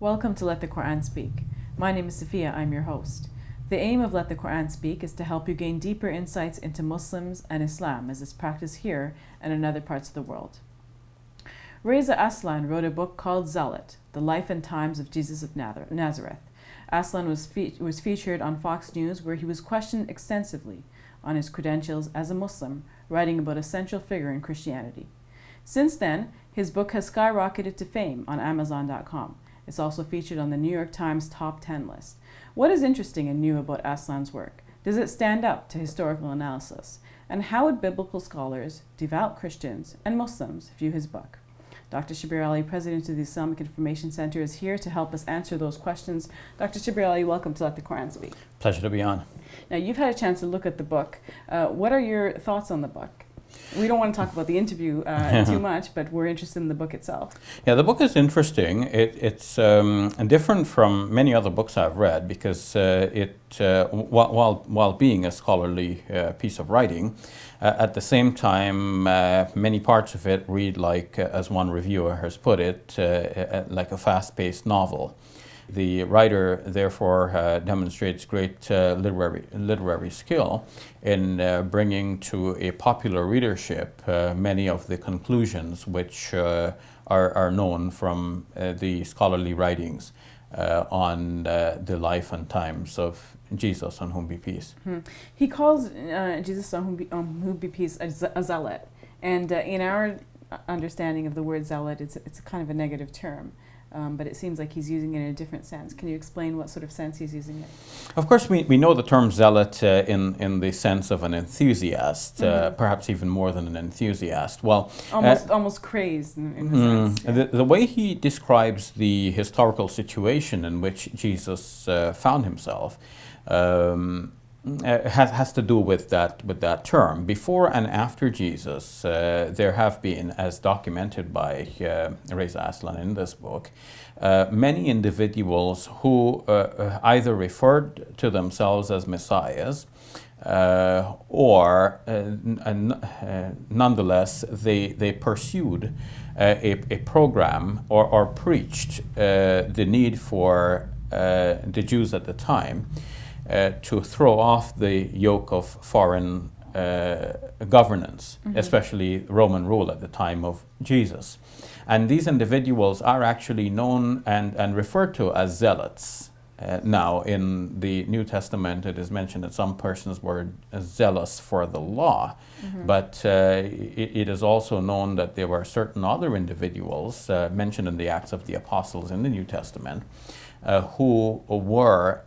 Welcome to Let the Quran Speak. My name is Sophia, I'm your host. The aim of Let the Quran Speak is to help you gain deeper insights into Muslims and Islam as it's practiced here and in other parts of the world. Reza Aslan wrote a book called Zealot, The Life and Times of Jesus of Nazareth. Aslan was featured on Fox News, where he was questioned extensively on his credentials as a Muslim, writing about a central figure in Christianity. Since then, his book has skyrocketed to fame on Amazon.com. It's also featured on the New York Times Top 10 list. What is interesting and new about Aslan's work? Does it stand up to historical analysis? And how would biblical scholars, devout Christians, and Muslims view his book? Dr. Shabir Ally, president of the Islamic Information Center, is here to help us answer those questions. Dr. Shabir Ally, welcome to Let the Quran Speak. Pleasure to be on. Now, you've had a chance to look at the book. What are your thoughts on the book? We don't want to talk about the interview too much, but we're interested in the book itself. Yeah, the book is interesting. It's different from many other books I've read because while being a scholarly piece of writing, at the same time, many parts of it read like, as one reviewer has put it, like a fast-paced novel. The writer, therefore, demonstrates great literary skill in bringing to a popular readership many of the conclusions which are known from the scholarly writings on the life and times of Jesus, on whom be peace. He calls Jesus, on whom be peace, a zealot. And in our understanding of the word zealot, it's a kind of a negative term. But it seems like he's using it in a different sense. Can you explain what sort of sense he's using it? Of course, we know the term zealot in the sense of an enthusiast, perhaps even more than an enthusiast. Well, almost crazed in a sense. The way he describes the historical situation in which Jesus found himself has to do with that term. Before and after Jesus, there have been, as documented by Reza Aslan in this book, many individuals who either referred to themselves as messiahs, or nonetheless they pursued a program or preached the need for the Jews at the time to throw off the yoke of foreign governance, especially Roman rule at the time of Jesus. And these individuals are actually known and referred to as zealots. Now, in the New Testament, it is mentioned that some persons were zealous for the law, but it is also known that there were certain other individuals mentioned in the Acts of the Apostles in the New Testament who were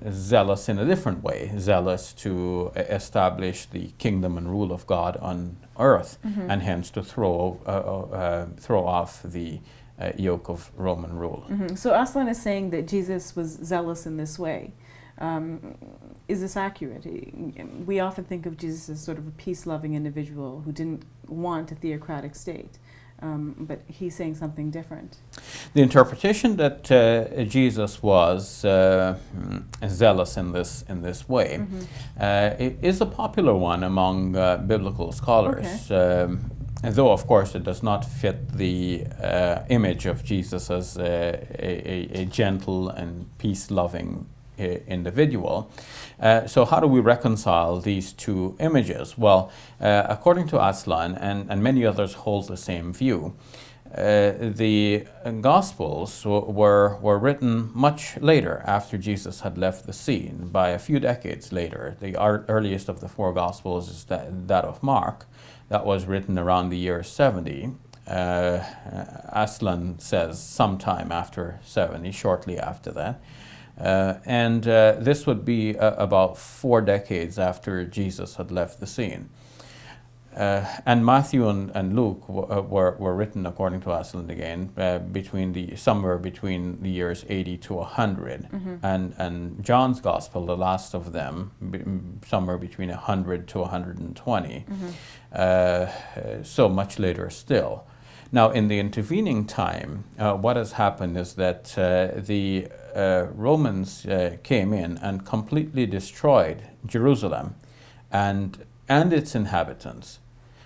zealous in a different way, zealous to establish the kingdom and rule of God on earth, and hence to throw off the yoke of Roman rule. So Aslan is saying that Jesus was zealous in this way. Is this accurate? We often think of Jesus as sort of a peace-loving individual who didn't want a theocratic state. But he's saying something different. The interpretation that Jesus was zealous in this way is a popular one among biblical scholars. Okay. Though, of course, it does not fit the image of Jesus as a gentle and peace-loving individual. So how do we reconcile these two images? Well, according to Aslan, and many others hold the same view, the Gospels were written much later, after Jesus had left the scene, by a few decades later. The earliest of the four Gospels is that of Mark. That was written around the year 70. Aslan says sometime after 70, shortly after that. And this would be about 4 decades after Jesus had left the scene. And Matthew and Luke were written, according to Aslan again, somewhere between the years 80 to 100. And John's Gospel, the last of them, somewhere between 100 to 120. So much later still. Now, in the intervening time, what has happened is that the Romans came in and completely destroyed Jerusalem and its inhabitants.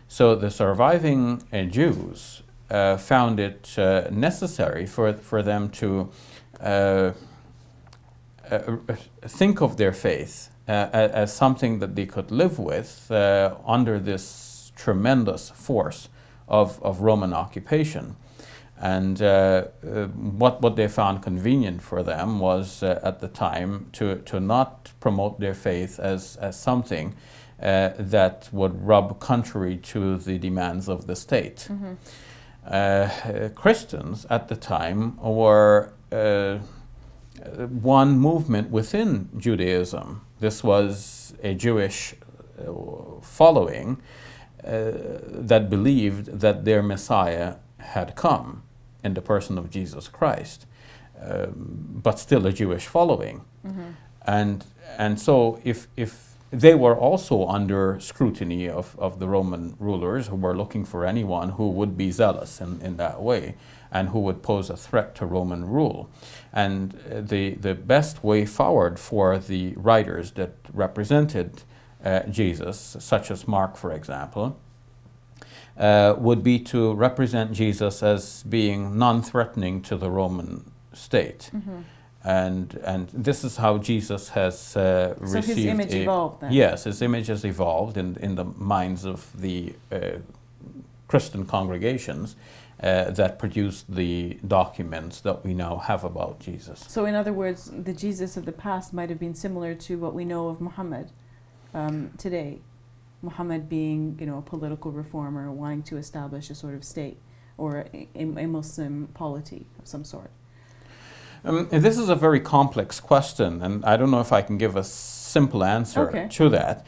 So the surviving Jews found it necessary for them to think of their faith as something that they could live with under this tremendous force of Roman occupation. And what they found convenient for them was at the time to not promote their faith as something that would rub contrary to the demands of the state. Christians at the time were one movement within Judaism. This was a Jewish following that believed that their Messiah had come in the person of Jesus Christ, but still a Jewish following. And so if they were also under scrutiny of the Roman rulers, who were looking for anyone who would be zealous in that way and who would pose a threat to Roman rule. And the best way forward for the writers that represented Jesus, such as Mark, for example, would be to represent Jesus as being non-threatening to the Roman state. And this is how Jesus has received. So his image evolved then? Yes, his image has evolved in the minds of the Christian congregations that produced the documents that we now have about Jesus. So in other words, the Jesus of the past might have been similar to what we know of Muhammad today. Muhammad being, a political reformer, wanting to establish a sort of state or a Muslim polity of some sort. This is a very complex question, and I don't know if I can give a simple answer to that,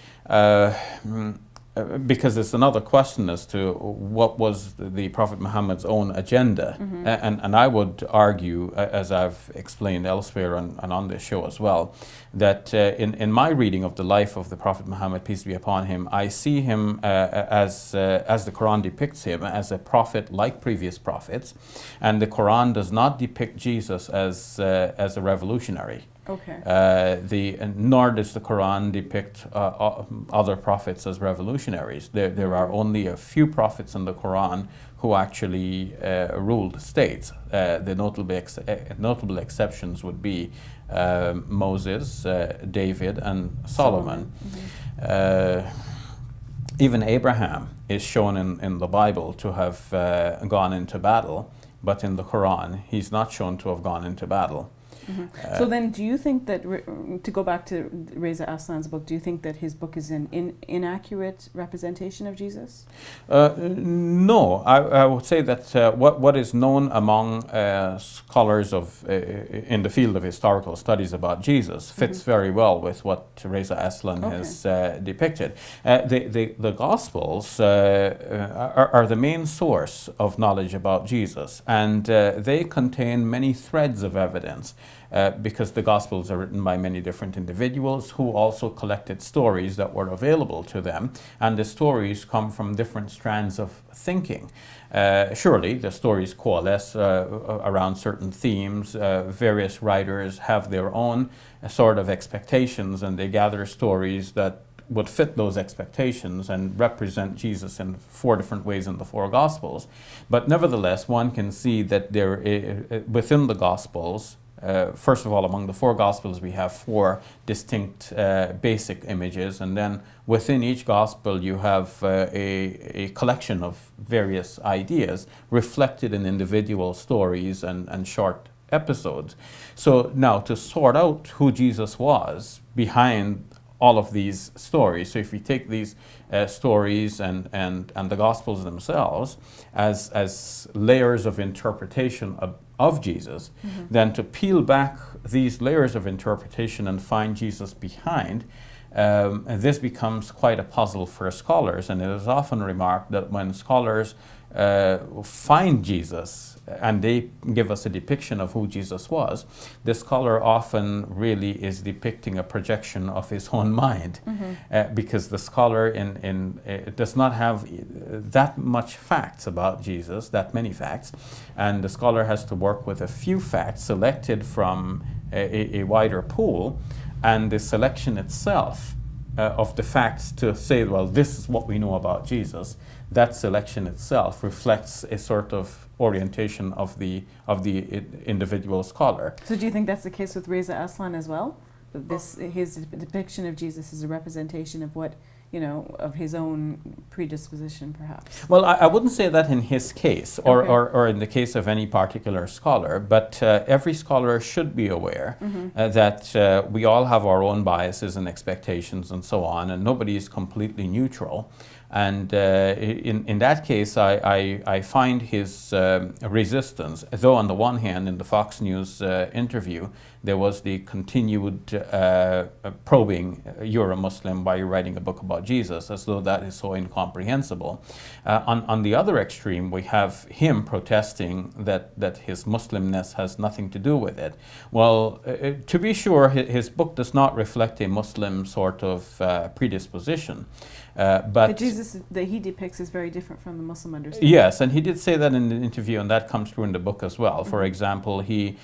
because it's another question as to what was the Prophet Muhammad's own agenda. And I would argue, as I've explained elsewhere and on this show as well, that in my reading of the life of the Prophet Muhammad, peace be upon him, I see him as the Quran depicts him, as a prophet like previous prophets, and the Quran does not depict Jesus as a revolutionary. Nor does the Quran depict other prophets as revolutionaries. There are only a few prophets in the Quran who actually ruled states. The notable exceptions would be Moses, David, and Solomon. Even Abraham is shown in the Bible to have gone into battle, but in the Quran he's not shown to have gone into battle. So then, do you think that, to go back to Reza Aslan's book, do you think that his book is an inaccurate representation of Jesus? No, I would say that what is known among scholars in the field of historical studies about Jesus fits very well with what Reza Aslan has depicted. The Gospels are the main source of knowledge about Jesus, and they contain many threads of evidence. Because the Gospels are written by many different individuals who also collected stories that were available to them, and the stories come from different strands of thinking. Surely the stories coalesce around certain themes. Various writers have their own sort of expectations, and they gather stories that would fit those expectations and represent Jesus in 4 different ways in the 4 Gospels. But nevertheless, one can see that within the Gospels, first of all, among the 4 Gospels, we have 4 distinct basic images, and then within each Gospel you have a collection of various ideas reflected in individual stories and short episodes. So now, to sort out who Jesus was behind all of these stories, so if we take these stories and the Gospels themselves as layers of interpretation of Jesus, then to peel back these layers of interpretation and find Jesus behind, this becomes quite a puzzle for scholars. And it is often remarked that when scholars find Jesus and they give us a depiction of who Jesus was, the scholar often really is depicting a projection of his own mind, because the scholar does not have that much facts about Jesus, that many facts, and the scholar has to work with a few facts selected from a wider pool, and the selection itself of the facts to say, well, this is what we know about Jesus, that selection itself reflects a sort of orientation of the individual scholar. So do you think that's the case with Reza Aslan as well? That his depiction of Jesus is a representation of what, of his own predisposition, perhaps? Well, I wouldn't say that in his case, Okay. or in the case of any particular scholar, but every scholar should be aware that we all have our own biases and expectations and so on, and nobody is completely neutral. And in that case, I find his resistance, though on the one hand, in the Fox News interview, there was the continued probing, you're a Muslim, why are you writing a book about Jesus, as though that is so incomprehensible. On the other extreme, we have him protesting that his Muslimness has nothing to do with it. Well, to be sure, his book does not reflect a Muslim sort of predisposition. But Jesus that he depicts is very different from the Muslim understanding. Yes, and he did say that in the interview, and that comes through in the book as well. For example, he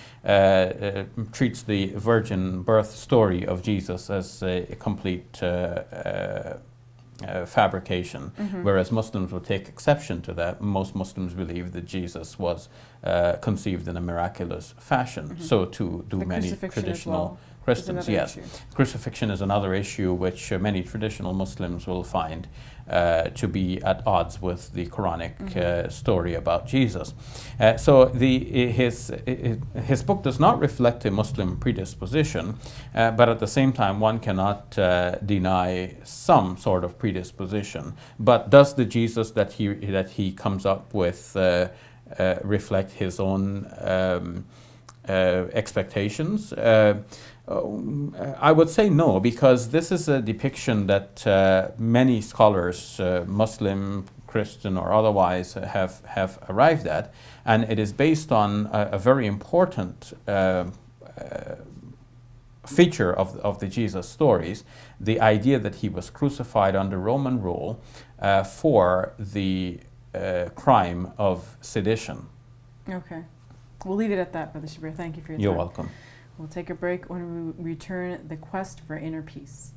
treats the virgin birth story of Jesus as a complete fabrication, whereas Muslims would take exception to that. Most Muslims believe that Jesus was conceived in a miraculous fashion. So too do many traditional Christians. Yes, issue. Crucifixion is another issue which many traditional Muslims will find to be at odds with the Quranic story about Jesus. So his book does not reflect a Muslim predisposition, but at the same time one cannot deny some sort of predisposition. But does the Jesus that he comes up with reflect his own expectations? I would say no, because this is a depiction that many scholars, Muslim, Christian, or otherwise, have arrived at, and it is based on a very important feature of the Jesus stories, the idea that he was crucified under Roman rule for the crime of sedition. Okay. We'll leave it at that, Brother Shabir. Thank you for your time. You're welcome. We'll take a break. When we return, the quest for inner peace.